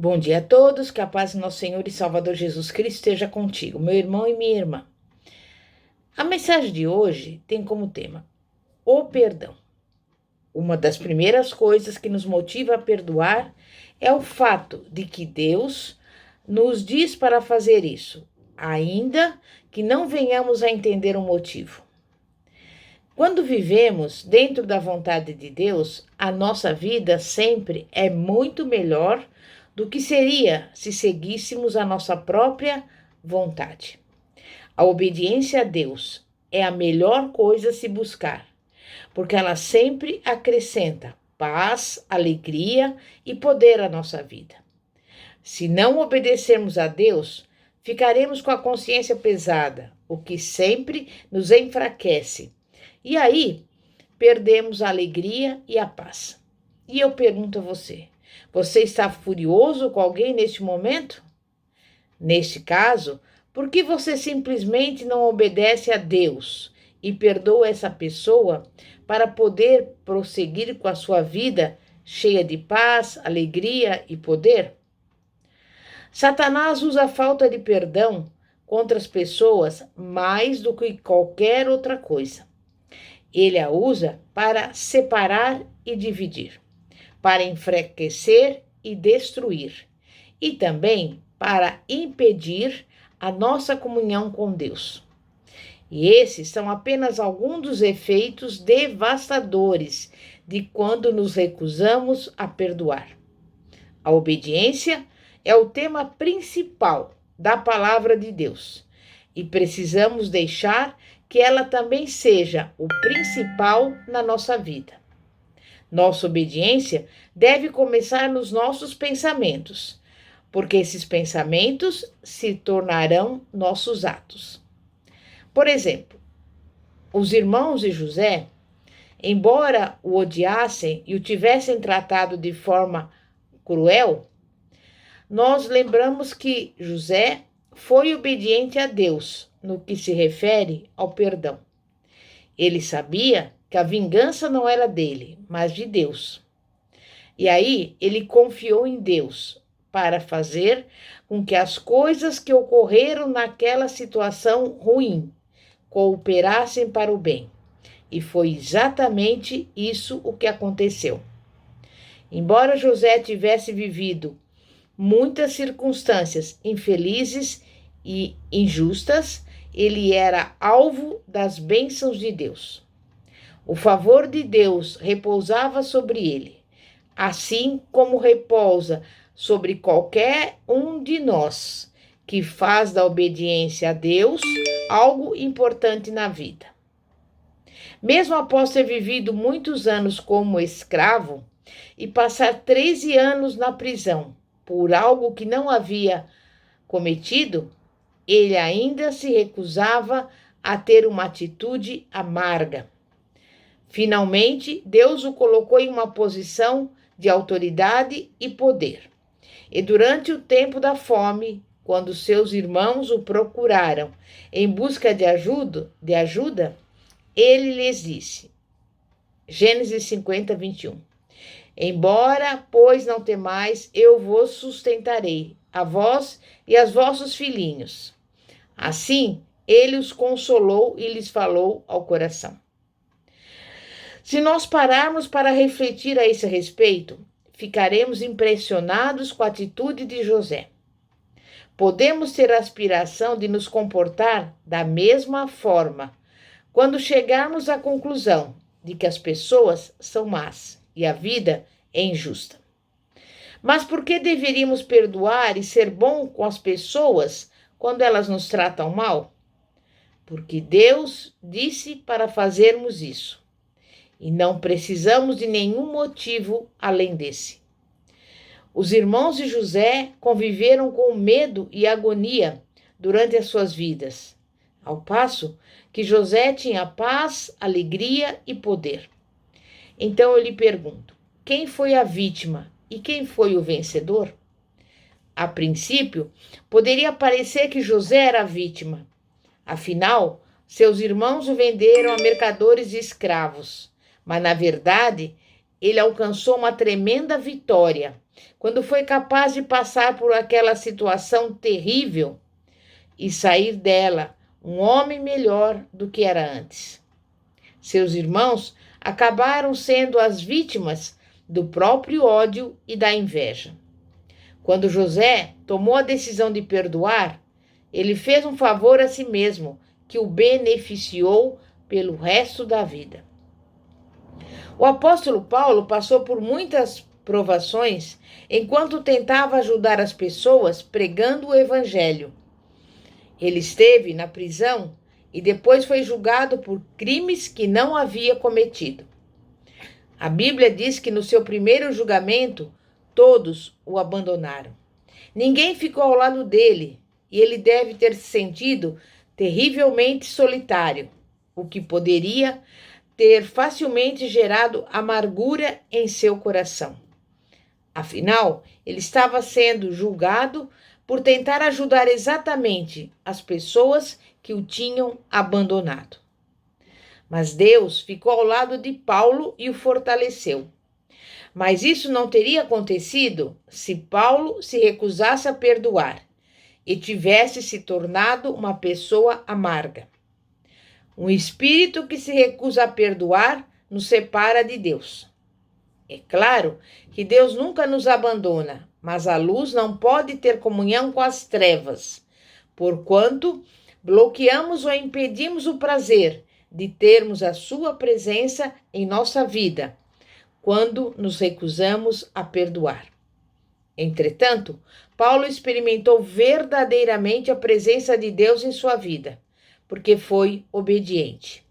Bom dia a todos, que a paz do nosso Senhor e Salvador Jesus Cristo esteja contigo, meu irmão e minha irmã. A mensagem de hoje tem como tema o perdão. Uma das primeiras coisas que nos motiva a perdoar é o fato de que Deus nos diz para fazer isso, ainda que não venhamos a entender o motivo. Quando vivemos dentro da vontade de Deus, a nossa vida sempre é muito melhor do que seria se seguíssemos a nossa própria vontade. A obediência a Deus é a melhor coisa a se buscar, porque ela sempre acrescenta paz, alegria e poder à nossa vida. Se não obedecermos a Deus, ficaremos com a consciência pesada, o que sempre nos enfraquece. E aí, perdemos a alegria e a paz. E eu pergunto a você, você está furioso com alguém neste momento? Neste caso, por que você simplesmente não obedece a Deus e perdoa essa pessoa para poder prosseguir com a sua vida cheia de paz, alegria e poder? Satanás usa a falta de perdão contra as pessoas mais do que qualquer outra coisa. Ele a usa para separar e dividir, para enfraquecer e destruir, e também para impedir a nossa comunhão com Deus. E esses são apenas alguns dos efeitos devastadores de quando nos recusamos a perdoar. A obediência é o tema principal da palavra de Deus, e precisamos deixar que ela também seja o principal na nossa vida. Nossa obediência deve começar nos nossos pensamentos, porque esses pensamentos se tornarão nossos atos. Por exemplo, os irmãos de José, embora o odiassem e o tivessem tratado de forma cruel, nós lembramos que José foi obediente a Deus no que se refere ao perdão. Ele sabia que a vingança não era dele, mas de Deus. E aí ele confiou em Deus para fazer com que as coisas que ocorreram naquela situação ruim cooperassem para o bem. E foi exatamente isso o que aconteceu. Embora José tivesse vivido muitas circunstâncias infelizes e injustas, ele era alvo das bênçãos de Deus. O favor de Deus repousava sobre ele, assim como repousa sobre qualquer um de nós que faz da obediência a Deus algo importante na vida. Mesmo após ter vivido muitos anos como escravo e passar 13 anos na prisão por algo que não havia cometido, ele ainda se recusava a ter uma atitude amarga. Finalmente, Deus o colocou em uma posição de autoridade e poder. E durante o tempo da fome, quando seus irmãos o procuraram em busca de ajuda, ele lhes disse, Gênesis 50, 21, embora, pois, não temais, eu vos sustentarei, a vós e aos vossos filhinhos. Assim, ele os consolou e lhes falou ao coração. Se nós pararmos para refletir a esse respeito, ficaremos impressionados com a atitude de José. Podemos ter a aspiração de nos comportar da mesma forma quando chegarmos à conclusão de que as pessoas são más e a vida é injusta. Mas por que deveríamos perdoar e ser bom com as pessoas quando elas nos tratam mal? Porque Deus disse para fazermos isso. E não precisamos de nenhum motivo além desse. Os irmãos de José conviveram com medo e agonia durante as suas vidas, ao passo que José tinha paz, alegria e poder. Então eu lhe pergunto, quem foi a vítima e quem foi o vencedor? A princípio, poderia parecer que José era a vítima. Afinal, seus irmãos o venderam a mercadores e escravos. Mas, na verdade, ele alcançou uma tremenda vitória quando foi capaz de passar por aquela situação terrível e sair dela um homem melhor do que era antes. Seus irmãos acabaram sendo as vítimas do próprio ódio e da inveja. Quando José tomou a decisão de perdoar, ele fez um favor a si mesmo, que o beneficiou pelo resto da vida. O apóstolo Paulo passou por muitas provações enquanto tentava ajudar as pessoas pregando o evangelho. Ele esteve na prisão e depois foi julgado por crimes que não havia cometido. A Bíblia diz que no seu primeiro julgamento, todos o abandonaram. Ninguém ficou ao lado dele e ele deve ter se sentido terrivelmente solitário, o que poderia ter facilmente gerado amargura em seu coração. Afinal, ele estava sendo julgado por tentar ajudar exatamente as pessoas que o tinham abandonado. Mas Deus ficou ao lado de Paulo e o fortaleceu. Mas isso não teria acontecido se Paulo se recusasse a perdoar e tivesse se tornado uma pessoa amarga. Um espírito que se recusa a perdoar nos separa de Deus. É claro que Deus nunca nos abandona, mas a luz não pode ter comunhão com as trevas, porquanto bloqueamos ou impedimos o prazer de termos a sua presença em nossa vida, quando nos recusamos a perdoar. Entretanto, Paulo experimentou verdadeiramente a presença de Deus em sua vida, porque foi obediente.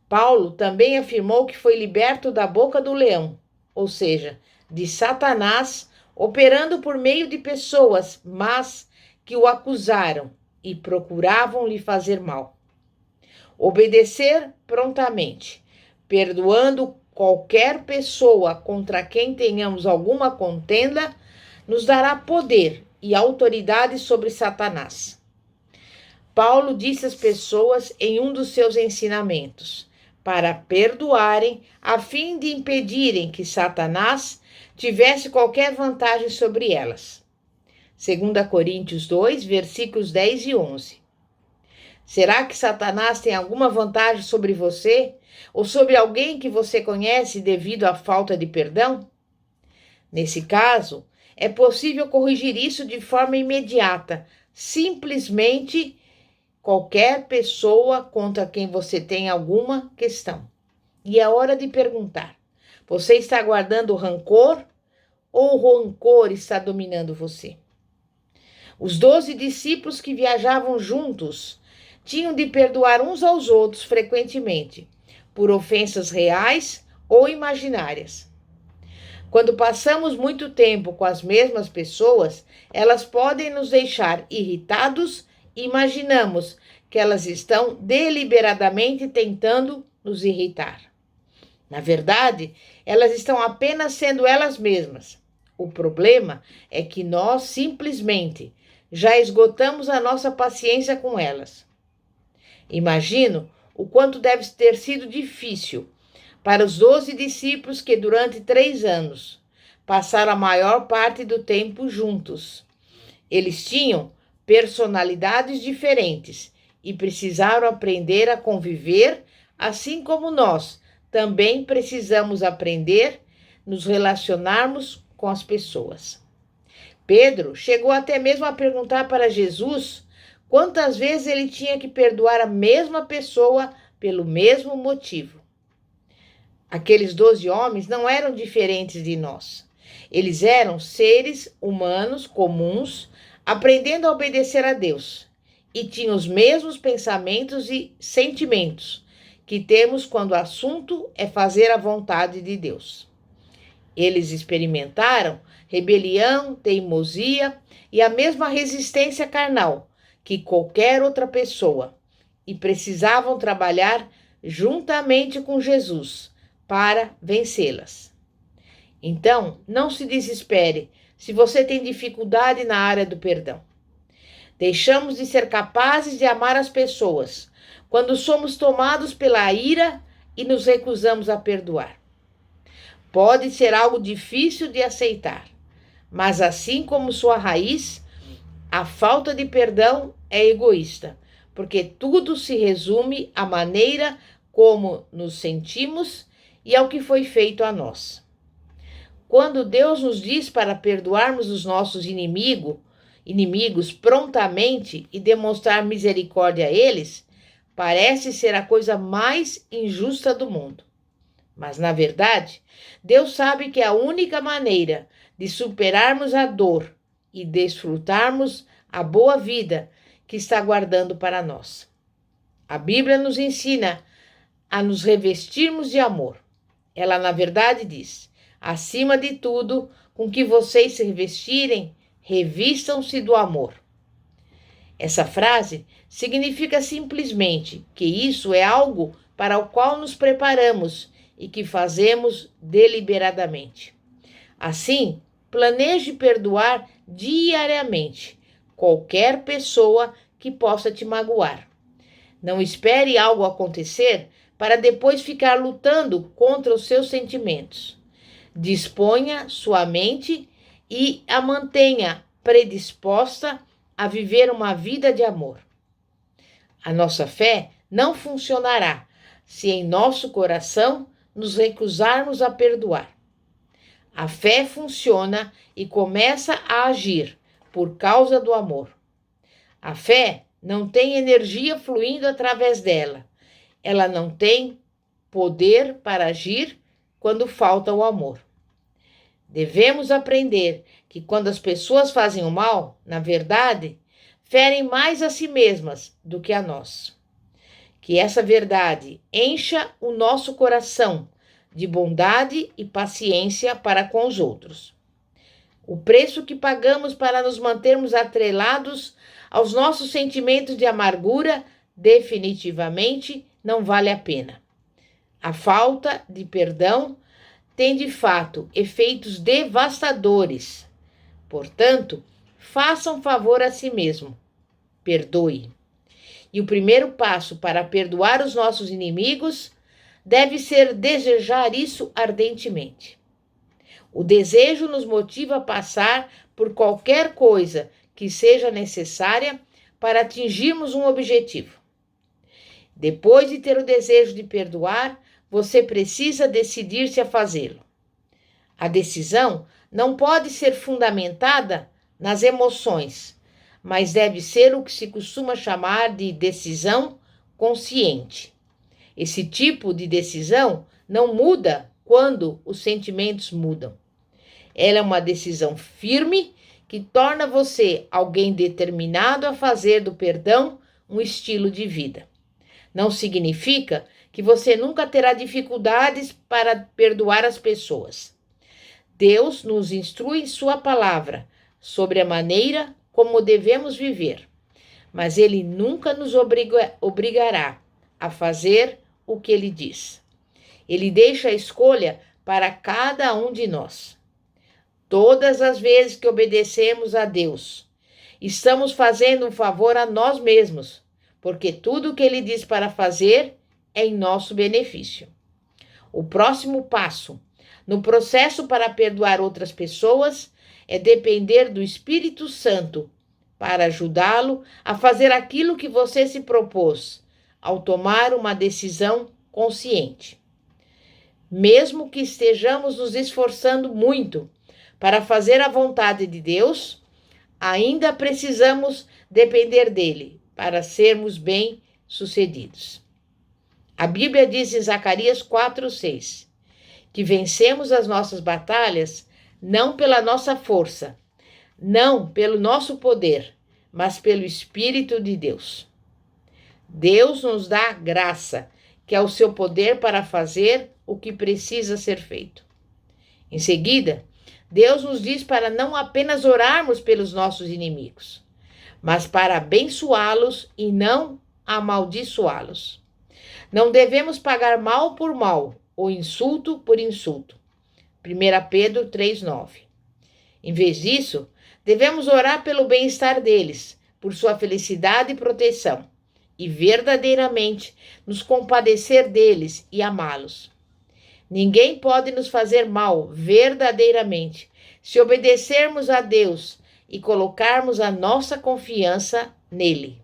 Paulo também afirmou que foi liberto da boca do leão, ou seja, de Satanás, operando por meio de pessoas más que o acusaram e procuravam lhe fazer mal. Obedecer prontamente, perdoando qualquer pessoa contra quem tenhamos alguma contenda, nos dará poder e autoridade sobre Satanás. Paulo disse às pessoas em um dos seus ensinamentos para perdoarem, a fim de impedirem que Satanás tivesse qualquer vantagem sobre elas. 2 Coríntios 2, versículos 10 e 11. Será que Satanás tem alguma vantagem sobre você ou sobre alguém que você conhece devido à falta de perdão? Nesse caso, é possível corrigir isso de forma imediata, simplesmente qualquer pessoa contra quem você tem alguma questão. E é hora de perguntar: você está guardando rancor ou o rancor está dominando você? Os 12 discípulos que viajavam juntos tinham de perdoar uns aos outros frequentemente, por ofensas reais ou imaginárias. Quando passamos muito tempo com as mesmas pessoas, elas podem nos deixar irritados e imaginamos que elas estão deliberadamente tentando nos irritar. Na verdade, elas estão apenas sendo elas mesmas. O problema é que nós simplesmente já esgotamos a nossa paciência com elas. Imagino o quanto deve ter sido difícil para os 12 discípulos que durante 3 anos passaram a maior parte do tempo juntos. Eles tinham personalidades diferentes e precisaram aprender a conviver, assim como nós também precisamos aprender a nos relacionarmos com as pessoas. Pedro chegou até mesmo a perguntar para Jesus quantas vezes ele tinha que perdoar a mesma pessoa pelo mesmo motivo. Aqueles 12 homens não eram diferentes de nós. Eles eram seres humanos comuns, aprendendo a obedecer a Deus, e tinham os mesmos pensamentos e sentimentos que temos quando o assunto é fazer a vontade de Deus. Eles experimentaram rebelião, teimosia e a mesma resistência carnal que qualquer outra pessoa, e precisavam trabalhar juntamente com Jesus para vencê-las. Então, não se desespere se você tem dificuldade na área do perdão. Deixamos de ser capazes de amar as pessoas quando somos tomados pela ira e nos recusamos a perdoar. Pode ser algo difícil de aceitar, mas assim como sua raiz, a falta de perdão é egoísta, porque tudo se resume à maneira como nos sentimos e ao que foi feito a nós. Quando Deus nos diz para perdoarmos os nossos inimigos prontamente e demonstrar misericórdia a eles, parece ser a coisa mais injusta do mundo. Mas, na verdade, Deus sabe que a única maneira de superarmos a dor e desfrutarmos a boa vida que está guardando para nós. A Bíblia nos ensina a nos revestirmos de amor. Ela, na verdade, diz: acima de tudo, com que vocês se revestirem, revistam-se do amor. Essa frase significa simplesmente que isso é algo para o qual nos preparamos e que fazemos deliberadamente. Assim, planeje perdoar diariamente qualquer pessoa que possa te magoar. Não espere algo acontecer para depois ficar lutando contra os seus sentimentos. Disponha sua mente e a mantenha predisposta a viver uma vida de amor. A nossa fé não funcionará se em nosso coração nos recusarmos a perdoar. A fé funciona e começa a agir por causa do amor. A fé não tem energia fluindo através dela. Ela não tem poder para agir quando falta o amor. Devemos aprender que quando as pessoas fazem o mal, na verdade, ferem mais a si mesmas do que a nós. Que essa verdade encha o nosso coração de bondade e paciência para com os outros. O preço que pagamos para nos mantermos atrelados aos nossos sentimentos de amargura definitivamente não vale a pena. A falta de perdão tem de fato efeitos devastadores. Portanto, faça um favor a si mesmo. Perdoe. E o primeiro passo para perdoar os nossos inimigos deve ser desejar isso ardentemente. O desejo nos motiva a passar por qualquer coisa que seja necessária para atingirmos um objetivo. Depois de ter o desejo de perdoar, você precisa decidir-se a fazê-lo. A decisão não pode ser fundamentada nas emoções, mas deve ser o que se costuma chamar de decisão consciente. Esse tipo de decisão não muda quando os sentimentos mudam. Ela é uma decisão firme que torna você alguém determinado a fazer do perdão um estilo de vida. Não significa que você nunca terá dificuldades para perdoar as pessoas. Deus nos instrui em sua palavra sobre a maneira como devemos viver, mas Ele nunca nos obrigará a fazer o que Ele diz. Ele deixa a escolha para cada um de nós. Todas as vezes que obedecemos a Deus, estamos fazendo um favor a nós mesmos, porque tudo o que Ele diz para fazer é em nosso benefício. O próximo passo no processo para perdoar outras pessoas é depender do Espírito Santo para ajudá-lo a fazer aquilo que você se propôs, ao tomar uma decisão consciente. Mesmo que estejamos nos esforçando muito para fazer a vontade de Deus, ainda precisamos depender dele para sermos bem-sucedidos. A Bíblia diz em Zacarias 4:6 que vencemos as nossas batalhas não pela nossa força, não pelo nosso poder, mas pelo Espírito de Deus. Deus nos dá graça, que é o seu poder para fazer o que precisa ser feito. Em seguida, Deus nos diz para não apenas orarmos pelos nossos inimigos, mas para abençoá-los e não amaldiçoá-los. Não devemos pagar mal por mal, ou insulto por insulto. 1 Pedro 3:9. Em vez disso, devemos orar pelo bem-estar deles, por sua felicidade e proteção, e verdadeiramente nos compadecer deles e amá-los. Ninguém pode nos fazer mal verdadeiramente se obedecermos a Deus e colocarmos a nossa confiança nele.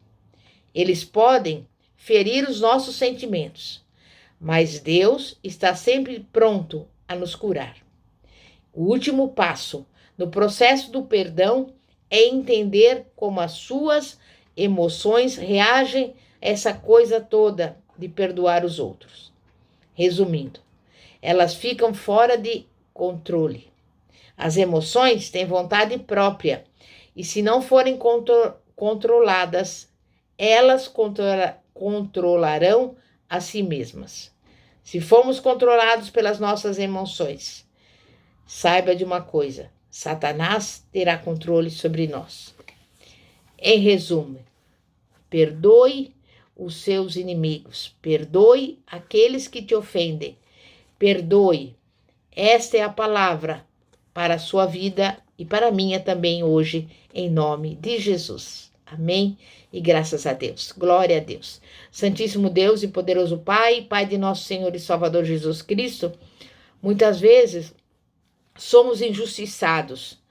Eles podem ferir os nossos sentimentos, mas Deus está sempre pronto a nos curar. O último passo no processo do perdão é entender como as suas emoções reagem a essa coisa toda de perdoar os outros. Resumindo, elas ficam fora de controle. As emoções têm vontade própria e, se não forem controladas, elas controlarão a si mesmas. Se formos controlados pelas nossas emoções, saiba de uma coisa: Satanás terá controle sobre nós. Em resumo, perdoe os seus inimigos, perdoe aqueles que te ofendem, perdoe. Esta é a palavra para a sua vida e para a minha também hoje, em nome de Jesus. Amém? E graças a Deus. Glória a Deus. Santíssimo Deus e poderoso Pai, Pai de nosso Senhor e Salvador Jesus Cristo, muitas vezes somos injustiçados.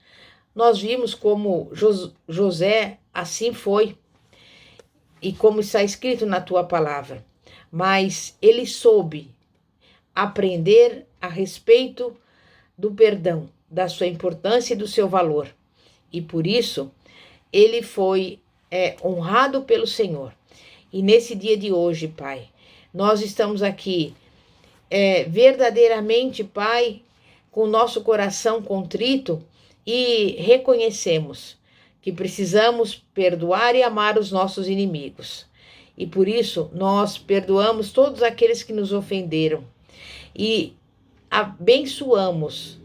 Nós vimos como José assim foi e como está escrito na tua palavra. Mas ele soube aprender a respeito do perdão, da sua importância e do seu valor. E por isso, ele foi honrado pelo Senhor. E nesse dia de hoje, Pai, nós estamos aqui verdadeiramente, Pai, com o nosso coração contrito e reconhecemos que precisamos perdoar e amar os nossos inimigos. E por isso, nós perdoamos todos aqueles que nos ofenderam e abençoamos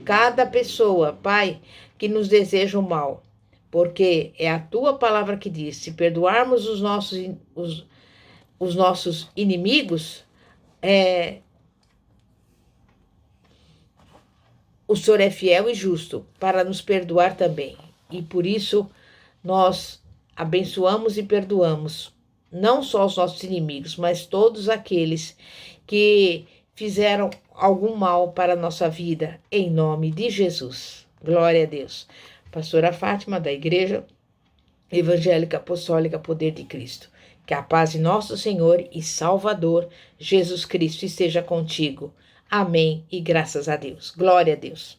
cada pessoa, Pai, que nos deseja o mal, porque é a tua palavra que diz: se perdoarmos os nossos inimigos, o Senhor é fiel e justo para nos perdoar também. E por isso nós abençoamos e perdoamos não só os nossos inimigos, mas todos aqueles que fizeram algum mal para a nossa vida, em nome de Jesus. Glória a Deus. Pastora Fátima, da Igreja Evangélica Apostólica Poder de Cristo. Que a paz de nosso Senhor e Salvador Jesus Cristo esteja contigo. Amém e graças a Deus. Glória a Deus.